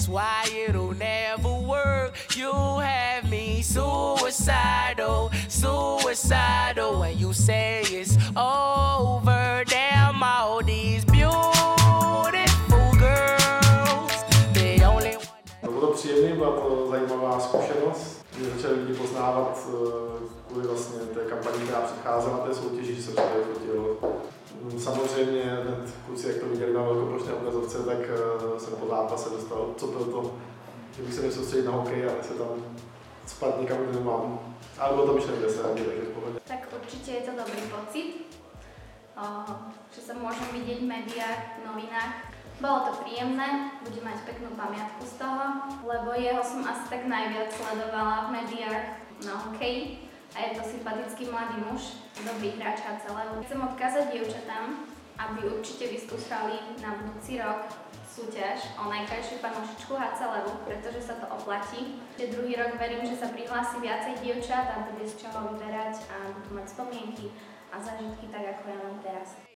That's why it'll never work. You have me suicidal, suicidal. When you say it's over, damn all these beautiful girls. They only want. Bylo to příjemné, byla to zajímavá zkušenost. Mě začali lidi poznávat kvůli vlastně té kampani, která předcházela té soutěži, že se tady fotil. Samozřejmě kluci, jak to viděli na velkoplošné obrazovce, tak jsem po zápase dostal, co bylo to, že bych se měl soustředit na hokej, ale se tam spát nikam kde nemám. Ale bylo to myšlené veselé, takže v pohodě. Tak určite je to dobrý pocit, že sa môžem vidieť v médiách, v novinách. Bolo to príjemné, budem mať peknú pamiatku z toho, lebo jeho som asi tak najviac sledovala v médiách na hokeji. A je to sympatický mladý muž, dobrý hráč HCL. Chcem odkázať dievčatám, aby určite vyskúšali na budúci rok súťaž o najkrajšiu fanúšičku HCL, pretože sa to oplatí. Druhý rok verím, že sa prihlási viacej dievčat a bude z čoho vyberať a budú mať spomienky a zážitky tak, ako ja mám teraz.